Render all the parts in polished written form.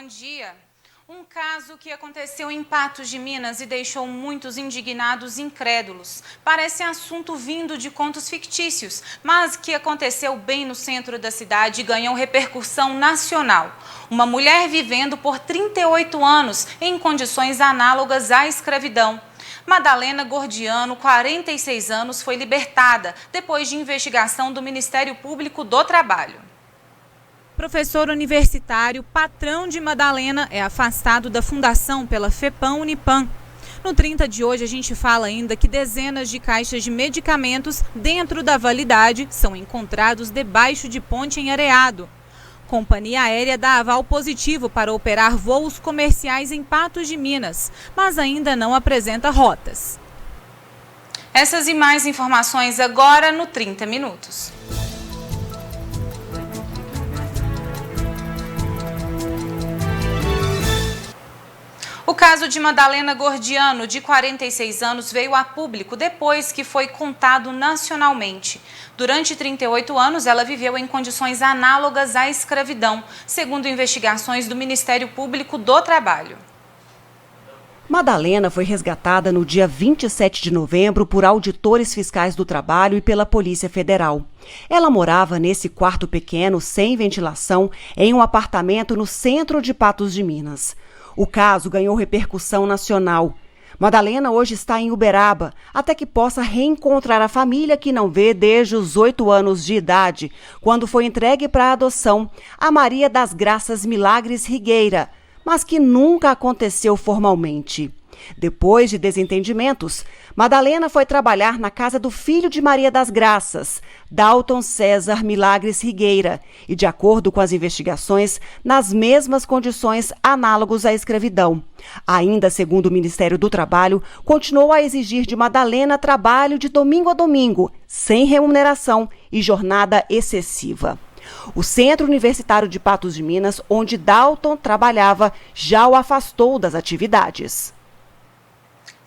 dia. Um caso que aconteceu em Patos de Minas e deixou muitos indignados e incrédulos. Parece assunto vindo de contos fictícios, mas que aconteceu bem no centro da cidade e ganhou repercussão nacional. Uma mulher vivendo por 38 anos em condições análogas à escravidão. Madalena Gordiano, 46 anos, foi libertada depois de investigação do Ministério Público do Trabalho. Professor universitário, patrão de Madalena, é afastado da fundação pela FEPAM-UNIPAM. No 30 de hoje, a gente fala ainda que dezenas de caixas de medicamentos dentro da validade são encontrados debaixo de ponte em Areado. Companhia aérea dá aval positivo para operar voos comerciais em Patos de Minas, mas ainda não apresenta rotas. Essas e mais informações agora no 30 Minutos. O caso de Madalena Gordiano, de 46 anos, veio a público depois que foi contado nacionalmente. Durante 38 anos, ela viveu em condições análogas à escravidão, segundo investigações do Ministério Público do Trabalho. Madalena foi resgatada no dia 27 de novembro por auditores fiscais do trabalho e pela Polícia Federal. Ela morava nesse quarto pequeno, sem ventilação, em um apartamento no centro de Patos de Minas. O caso ganhou repercussão nacional. Madalena hoje está em Uberaba, até que possa reencontrar a família que não vê desde os 8 anos de idade, quando foi entregue para adoção a Maria das Graças Milagres Rigueira, mas que nunca aconteceu formalmente. Depois de desentendimentos, Madalena foi trabalhar na casa do filho de Maria das Graças, Dalton César Milagres Rigueira, e, de acordo com as investigações, nas mesmas condições análogas à escravidão. Ainda segundo o Ministério do Trabalho, continuou a exigir de Madalena trabalho de domingo a domingo, sem remuneração e jornada excessiva. O Centro Universitário de Patos de Minas, onde Dalton trabalhava, já o afastou das atividades.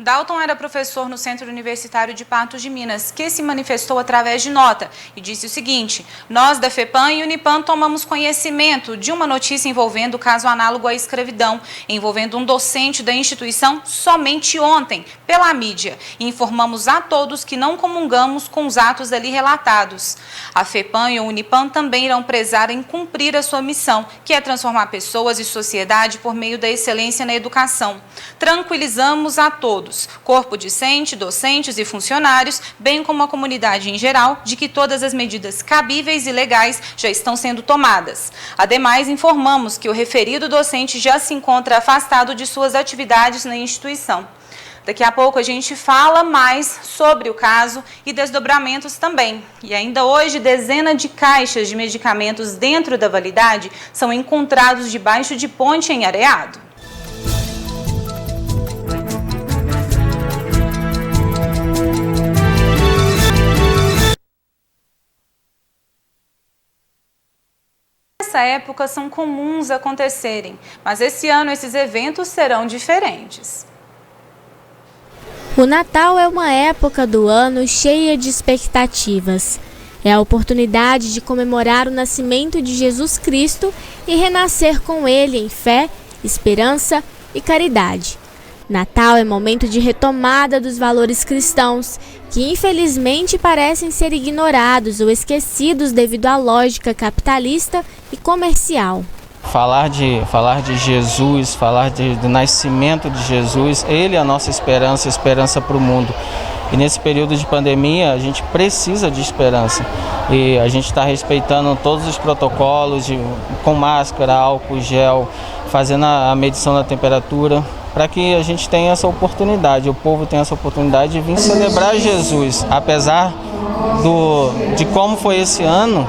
Dalton era professor no Centro Universitário de Patos de Minas, que se manifestou através de nota e disse o seguinte: nós da FEPAM e UNIPAM tomamos conhecimento de uma notícia envolvendo o caso análogo à escravidão, envolvendo um docente da instituição somente ontem, pela mídia, e informamos a todos que não comungamos com os atos ali relatados. A FEPAM e a UNIPAM também irão prezar em cumprir a sua missão, que é transformar pessoas e sociedade por meio da excelência na educação. Tranquilizamos a todos, corpo discente, docentes e funcionários, bem como a comunidade em geral, de que todas as medidas cabíveis e legais já estão sendo tomadas. Ademais, informamos que o referido docente já se encontra afastado de suas atividades na instituição. Daqui a pouco a gente fala mais sobre o caso e desdobramentos também. E ainda hoje, dezenas de caixas de medicamentos dentro da validade são encontrados debaixo de ponte em Areado. Nessa época são comuns acontecerem, mas esse ano esses eventos serão diferentes. O Natal é uma época do ano cheia de expectativas. É a oportunidade de comemorar o nascimento de Jesus Cristo e renascer com Ele em fé, esperança e caridade. Natal é momento de retomada dos valores cristãos, que infelizmente parecem ser ignorados ou esquecidos devido à lógica capitalista e comercial. Falar de Jesus, do nascimento de Jesus, Ele é a nossa esperança para o mundo. E nesse período de pandemia a gente precisa de esperança. E a gente está respeitando todos os protocolos, com máscara, álcool, gel, fazendo a medição da temperatura, para que a gente tenha essa oportunidade, o povo tenha essa oportunidade de vir celebrar Jesus. Apesar de como foi esse ano,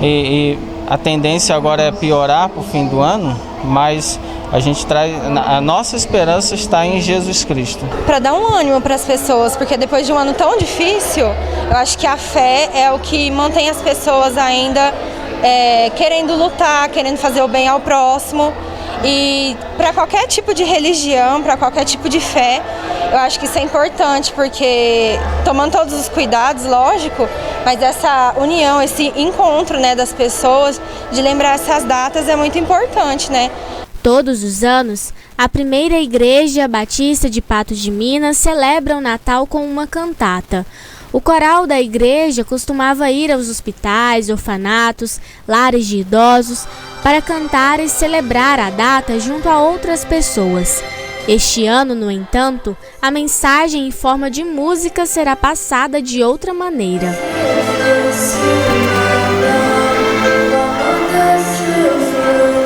e a tendência agora é piorar para o fim do ano, mas a nossa esperança está em Jesus Cristo. Para dar um ânimo para as pessoas, porque depois de um ano tão difícil, eu acho que a fé é o que mantém as pessoas ainda querendo lutar, querendo fazer o bem ao próximo. E para qualquer tipo de religião, para qualquer tipo de fé, eu acho que isso é importante, porque tomando todos os cuidados, lógico, mas essa união, esse encontro, né, das pessoas, de lembrar essas datas é muito importante, né? Todos os anos, a primeira Igreja Batista de Patos de Minas celebra o Natal com uma cantata. O coral da igreja costumava ir aos hospitais, orfanatos, lares de idosos, para cantar e celebrar a data junto a outras pessoas. Este ano, no entanto, a mensagem em forma de música será passada de outra maneira.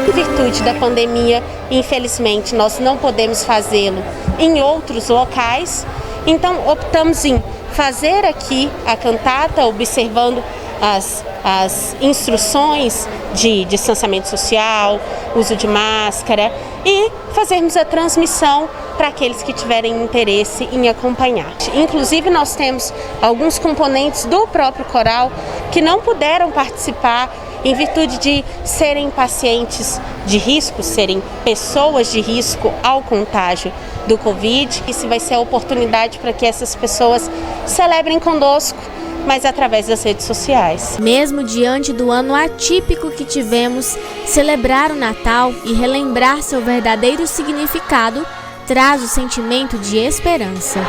Em virtude da pandemia, infelizmente, nós não podemos fazê-lo em outros locais, então optamos em fazer aqui a cantata, observando as instruções de distanciamento social, uso de máscara e fazermos a transmissão para aqueles que tiverem interesse em acompanhar. Inclusive, nós temos alguns componentes do próprio coral que não puderam participar em virtude de serem pacientes de risco, serem pessoas de risco ao contágio do Covid. Isso vai ser a oportunidade para que essas pessoas celebrem conosco, mas através das redes sociais. Mesmo diante do ano atípico que tivemos, celebrar o Natal e relembrar seu verdadeiro significado traz o sentimento de esperança.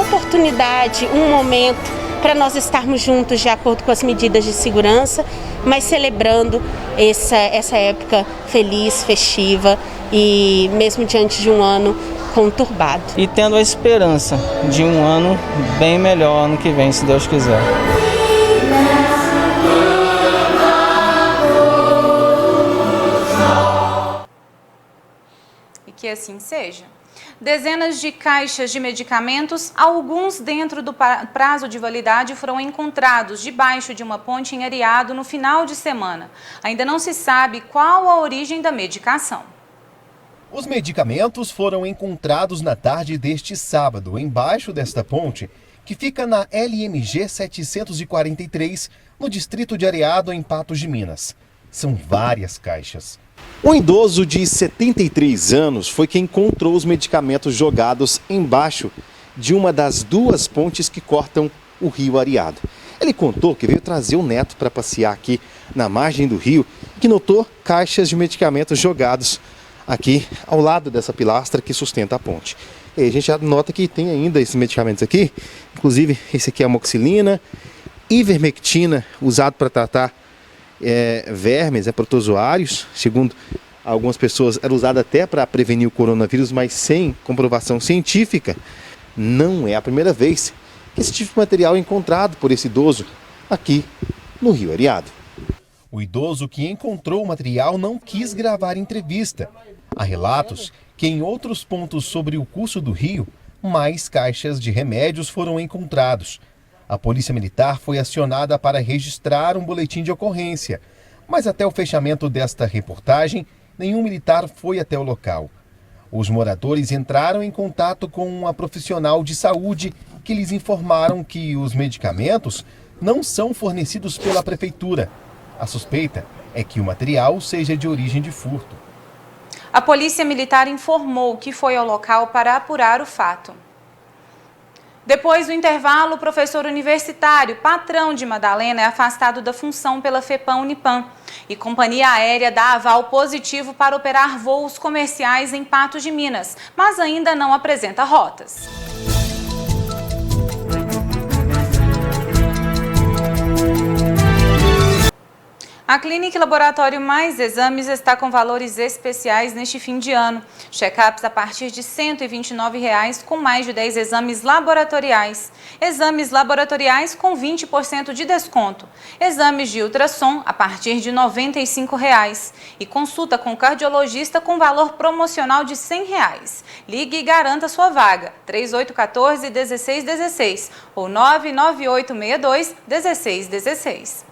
Oportunidade, um momento para nós estarmos juntos de acordo com as medidas de segurança, mas celebrando essa época feliz, festiva e mesmo diante de um ano conturbado. E tendo a esperança de um ano bem melhor ano que vem, se Deus quiser. E que assim seja. Dezenas de caixas de medicamentos, alguns dentro do prazo de validade, foram encontrados debaixo de uma ponte em Areado no final de semana. Ainda não se sabe qual a origem da medicação. Os medicamentos foram encontrados na tarde deste sábado, embaixo desta ponte, que fica na LMG 743, no distrito de Areado, em Patos de Minas. São várias caixas. Um idoso de 73 anos foi quem encontrou os medicamentos jogados embaixo de uma das duas pontes que cortam o rio Areado. Ele contou que veio trazer o neto para passear aqui na margem do rio e que notou caixas de medicamentos jogados aqui ao lado dessa pilastra que sustenta a ponte. E a gente já nota que tem ainda esses medicamentos aqui, inclusive esse aqui é a amoxicilina, ivermectina, usado para tratar vermes, protozoários. Segundo algumas pessoas, era usado até para prevenir o coronavírus, mas sem comprovação científica. Não é a primeira vez que esse tipo de material é encontrado por esse idoso aqui no rio Areado. O idoso que encontrou o material não quis gravar entrevista. Há relatos que em outros pontos sobre o curso do rio, mais caixas de remédios foram encontrados. A Polícia Militar foi acionada para registrar um boletim de ocorrência, mas até o fechamento desta reportagem, nenhum militar foi até o local. Os moradores entraram em contato com uma profissional de saúde que lhes informaram que os medicamentos não são fornecidos pela prefeitura. A suspeita é que o material seja de origem de furto. A Polícia Militar informou que foi ao local para apurar o fato. Depois do intervalo, o professor universitário, patrão de Madalena, é afastado da função pela FEPAM-Unipan. E companhia aérea dá aval positivo para operar voos comerciais em Patos de Minas, mas ainda não apresenta rotas. A Clínica e Laboratório Mais Exames está com valores especiais neste fim de ano. Check-ups a partir de R$ 129,00 com mais de 10 exames laboratoriais. Exames laboratoriais com 20% de desconto. Exames de ultrassom a partir de R$ 95,00. E consulta com cardiologista com valor promocional de R$ 100,00. Ligue e garanta sua vaga. 3814-1616 ou 99862-1616.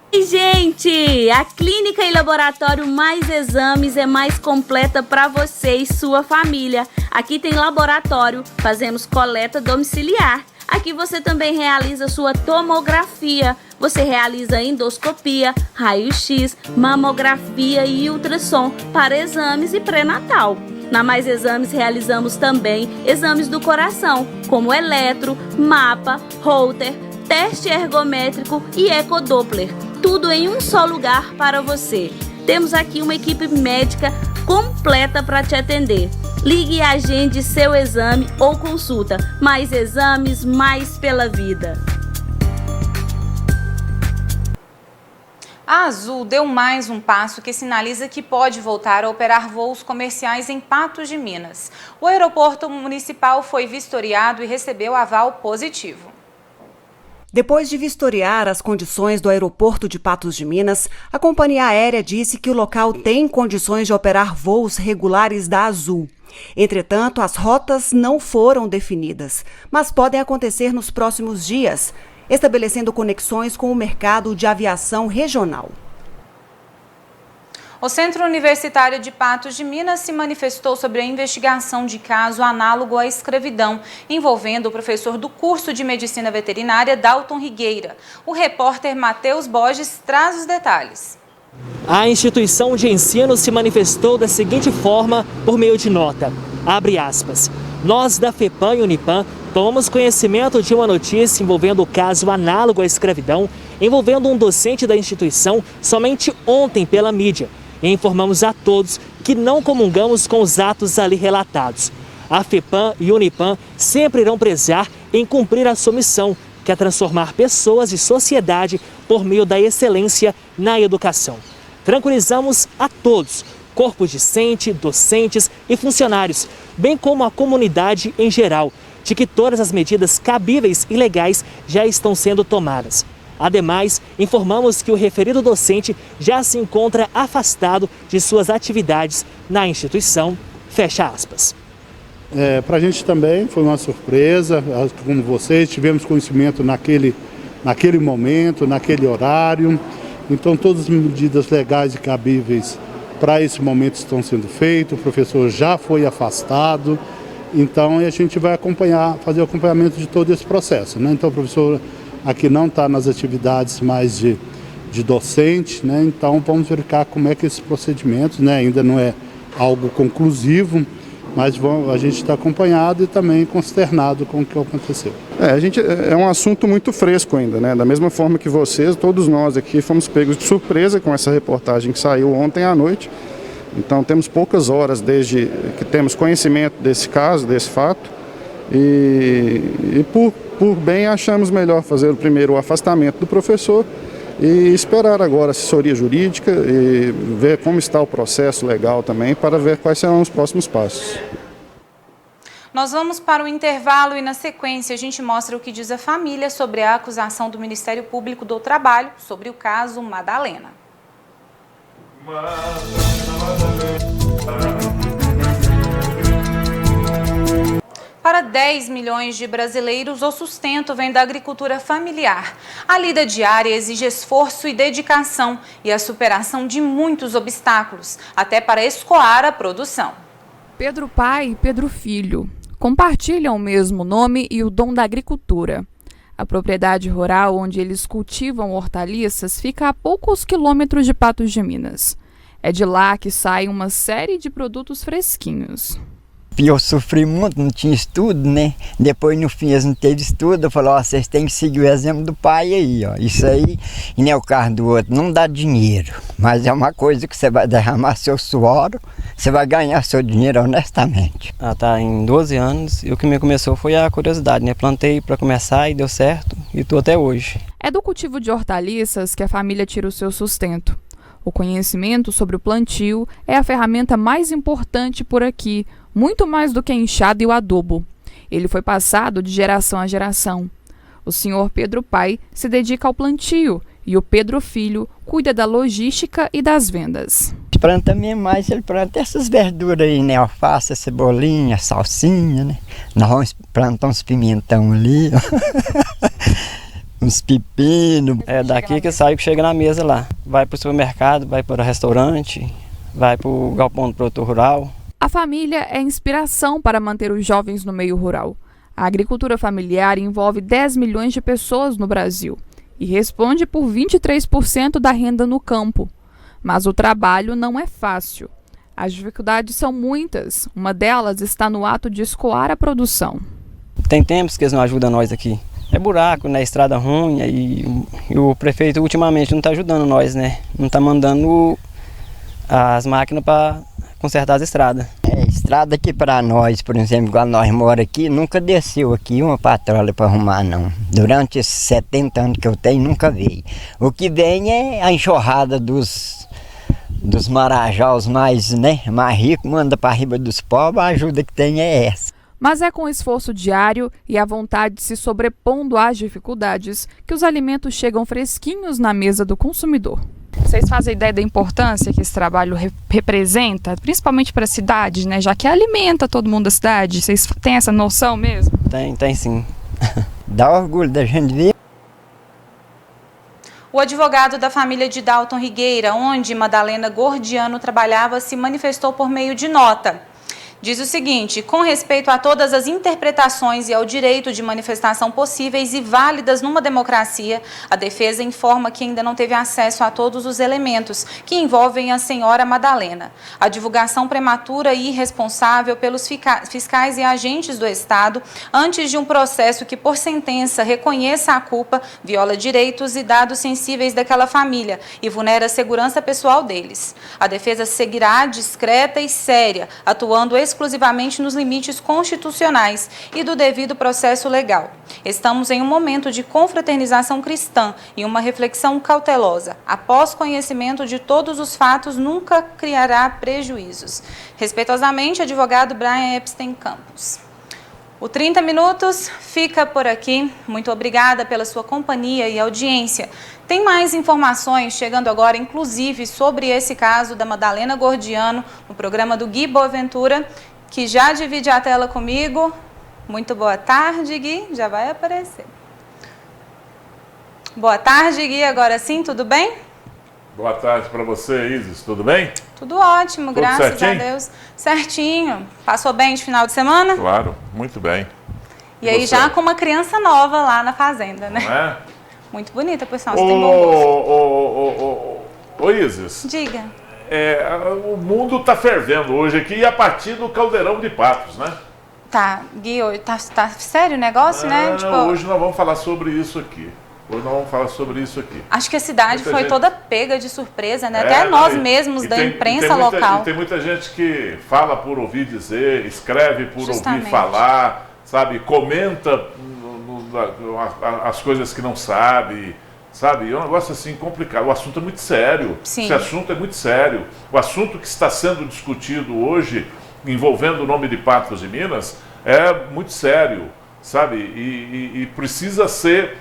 E, gente, a Clínica e Laboratório Mais Exames é mais completa para você e sua família. Aqui tem laboratório, fazemos coleta domiciliar. Aqui você também realiza sua tomografia. Você realiza endoscopia, raio-x, mamografia e ultrassom para exames e pré-natal. Na Mais Exames realizamos também exames do coração, como eletro, mapa, Holter, teste ergométrico e ecodoppler. Tudo em um só lugar para você. Temos aqui uma equipe médica completa para te atender. Ligue e agende seu exame ou consulta. Mais exames, mais pela vida. A Azul deu mais um passo que sinaliza que pode voltar a operar voos comerciais em Patos de Minas. O aeroporto municipal foi vistoriado e recebeu aval positivo. Depois de vistoriar as condições do aeroporto de Patos de Minas, a companhia aérea disse que o local tem condições de operar voos regulares da Azul. Entretanto, as rotas não foram definidas, mas podem acontecer nos próximos dias, estabelecendo conexões com o mercado de aviação regional. O Centro Universitário de Patos de Minas se manifestou sobre a investigação de caso análogo à escravidão, envolvendo o professor do curso de Medicina Veterinária, Dalton Rigueira. O repórter Matheus Borges traz os detalhes. A instituição de ensino se manifestou da seguinte forma por meio de nota, abre aspas, nós da FEPAM e Unipan tomamos conhecimento de uma notícia envolvendo o caso análogo à escravidão, envolvendo um docente da instituição somente ontem pela mídia. E informamos a todos que não comungamos com os atos ali relatados. A FEPAM e Unipan sempre irão prezar em cumprir a sua missão, que é transformar pessoas e sociedade por meio da excelência na educação. Tranquilizamos a todos, corpo discente, docentes e funcionários, bem como a comunidade em geral, de que todas as medidas cabíveis e legais já estão sendo tomadas. Ademais, informamos que o referido docente já se encontra afastado de suas atividades na instituição. Fecha aspas. Para a gente também foi uma surpresa, como vocês, tivemos conhecimento naquele momento, naquele horário. Então todas as medidas legais e cabíveis para esse momento estão sendo feitas, o professor já foi afastado. Então a gente vai fazer o acompanhamento de todo esse processo, né? Então o professor aqui não está nas atividades mais de docente, né? Então vamos verificar como é que esses procedimentos, né? Ainda não é algo conclusivo, mas a gente está acompanhado e também consternado com o que aconteceu. É um assunto muito fresco ainda, né? Da mesma forma que vocês, todos nós aqui fomos pegos de surpresa com essa reportagem que saiu ontem à noite. Então temos poucas horas desde que temos conhecimento desse caso, desse fato, e por bem achamos melhor fazer primeiro o afastamento do professor e esperar agora a assessoria jurídica e ver como está o processo legal também para ver quais serão os próximos passos. Nós vamos para o intervalo e na sequência a gente mostra o que diz a família sobre a acusação do Ministério Público do Trabalho sobre o caso Madalena. Para 10 milhões de brasileiros, o sustento vem da agricultura familiar. A lida diária exige esforço e dedicação e a superação de muitos obstáculos, até para escoar a produção. Pedro pai e Pedro filho compartilham o mesmo nome e o dom da agricultura. A propriedade rural onde eles cultivam hortaliças fica a poucos quilômetros de Patos de Minas. É de lá que sai uma série de produtos fresquinhos. Eu sofri muito, não tinha estudo, né? Depois, no fim, eles não teve estudo. Eu falei, ó, vocês têm que seguir o exemplo do pai aí, ó. Isso aí, e nem o carro do outro, não dá dinheiro. Mas é uma coisa que você vai derramar seu suor, você vai ganhar seu dinheiro honestamente. Tá em 12 anos e o que me começou foi a curiosidade, né? Plantei para começar e deu certo e estou até hoje. É do cultivo de hortaliças que a família tira o seu sustento. O conhecimento sobre o plantio é a ferramenta mais importante por aqui, muito mais do que a enxada e o adubo. Ele foi passado de geração a geração. O senhor Pedro pai se dedica ao plantio e o Pedro filho cuida da logística e das vendas. Planta mesmo mais, ele planta essas verduras aí, né? Alface, cebolinha, salsinha, né? Nós vamos plantar uns pimentão ali, uns pepinos. É daqui que sai que chega na mesa lá. Vai para o supermercado, vai para o restaurante, vai para o galpão do produtor rural. A família é inspiração para manter os jovens no meio rural. A agricultura familiar envolve 10 milhões de pessoas no Brasil e responde por 23% da renda no campo. Mas o trabalho não é fácil. As dificuldades são muitas. Uma delas está no ato de escoar a produção. Tem tempos que eles não ajudam nós aqui. é buraco, né? Estrada ruim, e o prefeito ultimamente não está ajudando nós, né? Não está mandando as máquinas para consertar as estradas. Estrada aqui para nós, por exemplo, igual nós moramos aqui, nunca desceu aqui uma patrulha para arrumar, não. Durante esses 70 anos que eu tenho, nunca veio. O que vem é a enxurrada dos marajaus mais ricos, manda para riba dos pobres, a ajuda que tem é essa. Mas é com o esforço diário e a vontade de se sobrepondo às dificuldades que os alimentos chegam fresquinhos na mesa do consumidor. Vocês fazem ideia da importância que esse trabalho representa, principalmente para a cidade, né? Já que alimenta todo mundo da cidade. Vocês têm essa noção mesmo? Tem sim. Dá orgulho da gente ver. O advogado da família de Dalton Rigueira, onde Madalena Gordiano trabalhava, se manifestou por meio de nota. Diz o seguinte: com respeito a todas as interpretações e ao direito de manifestação possíveis e válidas numa democracia, a defesa informa que ainda não teve acesso a todos os elementos que envolvem a senhora Madalena. A divulgação prematura e irresponsável pelos fiscais e agentes do Estado antes de um processo que, por sentença, reconheça a culpa, viola direitos e dados sensíveis daquela família e vulnera a segurança pessoal deles. A defesa seguirá discreta e séria, atuando exclusivamente nos limites constitucionais e do devido processo legal. Estamos em um momento de confraternização cristã e uma reflexão cautelosa. Após conhecimento de todos os fatos, nunca criará prejuízos. Respeitosamente, advogado Brian Epstein Campos. O 30 Minutos fica por aqui. Muito obrigada pela sua companhia e audiência. Tem mais informações chegando agora, inclusive, sobre esse caso da Madalena Gordiano, no programa do Gui Boaventura, que já divide a tela comigo. Muito boa tarde, Gui. Já vai aparecer. Boa tarde, Gui. Agora sim, tudo bem? Boa tarde para você, Isis. Tudo bem? Tudo ótimo, Tudo graças certinho? a Deus. Certinho. Passou bem de final de semana? Claro, muito bem. E aí você? já com uma criança nova lá na fazenda, né? Não é? Muito bonita, por sinal, você tem bom gosto. Ô Isis. Diga. O mundo está fervendo hoje aqui a partir do Caldeirão de Patos, né? Tá, Gui, hoje tá sério o negócio, né? Tipo, Hoje nós vamos falar sobre isso aqui. Acho que a cidade Muita foi gente... toda pega de surpresa, né? Até nós mesmos da imprensa local. Tem muita gente que fala por ouvir dizer, escreve por Justamente. ouvir falar, sabe? Comenta as coisas que não sabe, sabe? É um negócio assim complicado. O assunto é muito sério. Sim. Esse assunto é muito sério. O assunto que está sendo discutido hoje, envolvendo o nome de Patos de Minas, é muito sério, sabe? E precisa ser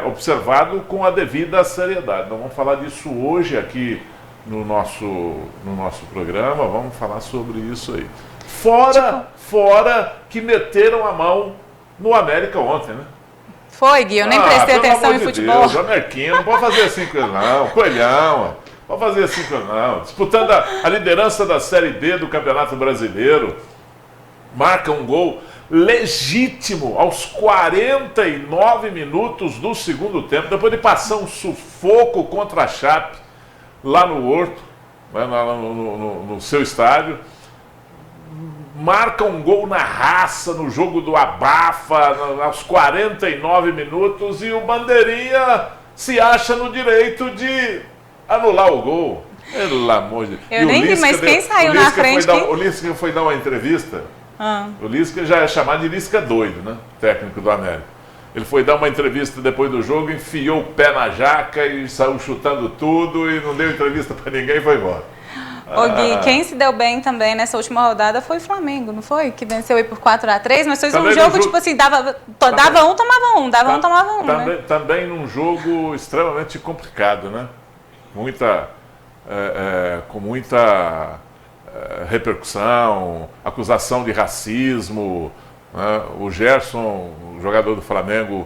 observado com a devida seriedade. Nós vamos falar disso hoje aqui no nosso programa, vamos falar sobre isso aí. Fora que meteram a mão no América ontem, né? Foi, Gui, eu nem prestei atenção em futebol. Deus, o Ameriquinho, não pode fazer assim com ele não, Coelhão, não pode fazer assim com ele não. Disputando a liderança da Série D do Campeonato Brasileiro, marca um gol legítimo aos 49 minutos do segundo tempo, depois de passar um sufoco contra a Chape, lá no Horto, né, no seu estádio, marca um gol na raça, no jogo do abafa, aos 49 minutos, e o Bandeirinha se acha no direito de anular o gol. Pelo amor de Deus. Eu nem vi, mas quem saiu na frente? O Lisca foi dar uma entrevista. O Lisca já é chamado de Lisca doido, né? Técnico do América. Ele foi dar uma entrevista depois do jogo, enfiou o pé na jaca e saiu chutando tudo e não deu entrevista para ninguém e foi embora. Ô Gui, quem se deu bem também nessa última rodada foi o Flamengo, não foi? Que venceu aí por 4-3, mas foi um jogo tipo assim, dava um, tomava um, dava um, tomava um, né? Também num jogo extremamente complicado, né? Com muita repercussão, acusação de racismo, né? O Gerson, o jogador do Flamengo,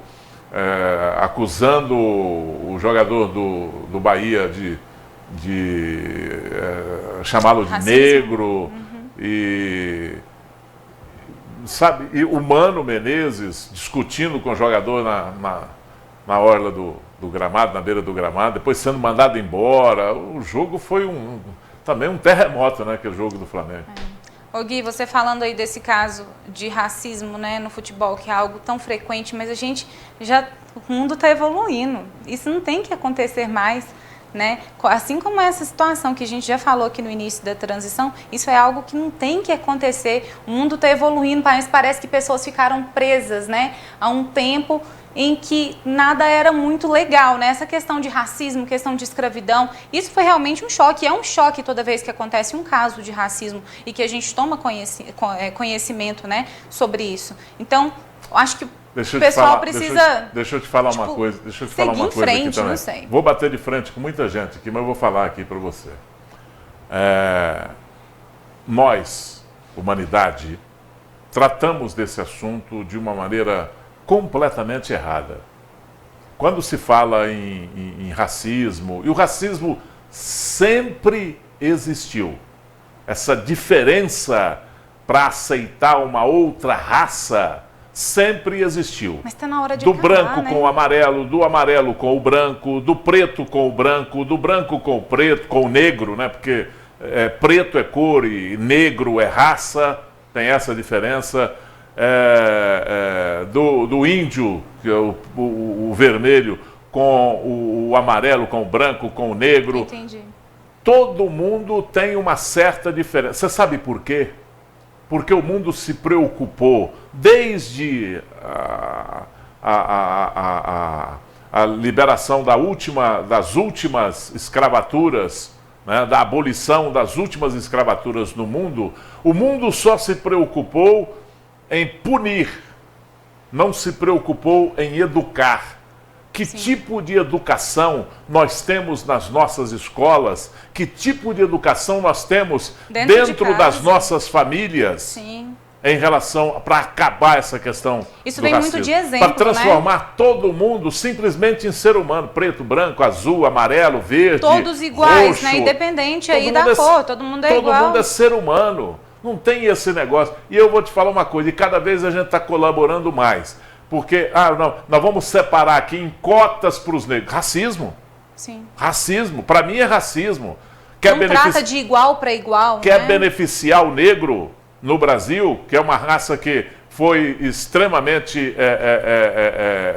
acusando o jogador do Bahia de chamá-lo de racismo. Negro. E sabe, e o Mano Menezes discutindo com o jogador na orla do gramado, na beira do gramado, depois sendo mandado embora. O jogo foi também um terremoto, né, aquele jogo do Flamengo. Ô Gui, você falando aí desse caso de racismo, né, no futebol, que é algo tão frequente, mas o mundo está evoluindo. Isso não tem que acontecer mais, né? Assim como essa situação que a gente já falou aqui no início da transição, isso é algo que não tem que acontecer. O mundo está evoluindo, mas parece que pessoas ficaram presas, né, a um tempo em que nada era muito legal, né? Essa questão de racismo, questão de escravidão, isso foi realmente um choque. É um choque toda vez que acontece um caso de racismo e que a gente toma conhecimento, né, sobre isso. Então, acho que o pessoal precisa... Deixa eu te falar uma coisa. Deixa eu te falar uma coisa aqui também. Não sei. Vou bater de frente com muita gente aqui, mas eu vou falar aqui para você. Nós, humanidade, tratamos desse assunto de uma maneira completamente errada. Quando se fala em racismo, e o racismo sempre existiu, essa diferença para aceitar uma outra raça sempre existiu. Mas está na hora de do acabar, branco, né? com o amarelo, do amarelo com o branco, do preto com o branco, do branco com o preto, com o negro, né? Porque preto é cor e negro é raça, tem essa diferença. Do índio, que é o vermelho, com o amarelo, com o branco, com o negro. Entendi. Todo mundo tem uma certa diferença. Você sabe por quê? Porque o mundo se preocupou desde a liberação das últimas escravaturas, né, da abolição das últimas escravaturas no mundo. O mundo só se preocupou em punir, não se preocupou em educar. Que tipo de educação nós temos nas nossas escolas? Que tipo de educação nós temos dentro das nossas famílias? Sim. Em relação, para acabar essa questão isso do vem racismo, muito de exemplo, para transformar, né, todo mundo simplesmente em ser humano, preto, branco, azul, amarelo, verde, todos iguais, roxo, né? Independente aí da cor, todo mundo é igual. Todo mundo é ser humano. Não tem esse negócio. E eu vou te falar uma coisa, e cada vez a gente está colaborando mais. Porque, não, nós vamos separar aqui em cotas para os negros. Racismo. Sim. Racismo. Para mim é racismo. Não trata de igual para igual, Quer né? beneficiar o negro no Brasil, que é uma raça que foi extremamente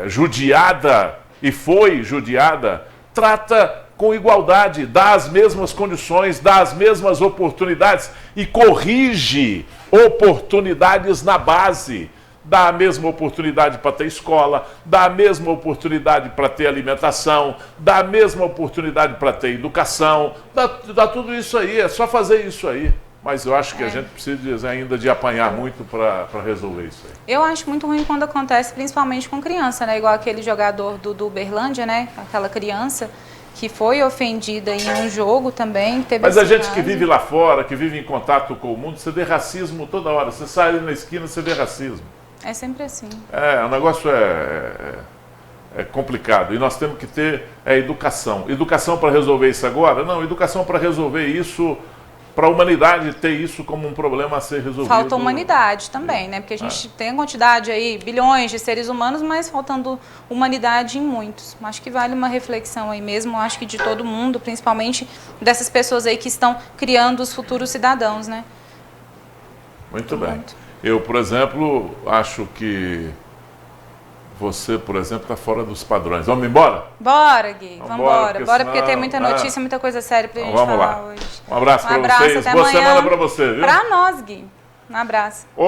judiada e foi judiada, trata com igualdade, dá as mesmas condições, dá as mesmas oportunidades e corrige oportunidades na base. Dá a mesma oportunidade para ter escola, dá a mesma oportunidade para ter alimentação, dá a mesma oportunidade para ter educação, dá tudo isso aí, é só fazer isso aí. Mas eu acho que a gente precisa ainda de apanhar muito para resolver isso aí. Eu acho muito ruim quando acontece, principalmente com criança, né? Igual aquele jogador do Uberlândia, né? Aquela criança que foi ofendida em um jogo também. Mas a gente que vive lá fora, que vive em contato com o mundo, você vê racismo toda hora. Você sai ali na esquina, você vê racismo. É sempre assim. O negócio é complicado. E nós temos que ter educação. Educação para resolver isso agora? Não, educação para resolver isso, para a humanidade ter isso como um problema a ser resolvido. Falta humanidade também, né? Porque a gente tem a quantidade aí, bilhões de seres humanos, mas faltando humanidade em muitos. Acho que vale uma reflexão aí mesmo, acho que de todo mundo, principalmente dessas pessoas aí que estão criando os futuros cidadãos, né? Muito bem. Eu, por exemplo, acho que você, por exemplo, está fora dos padrões. Vamos embora? Bora, Gui. Vamos embora. Bora, senão, porque tem muita notícia, muita coisa séria pra gente vamos falar lá hoje. Um abraço para vocês. Até Boa amanhã. semana para você, viu? Para nós, Gui. Um abraço.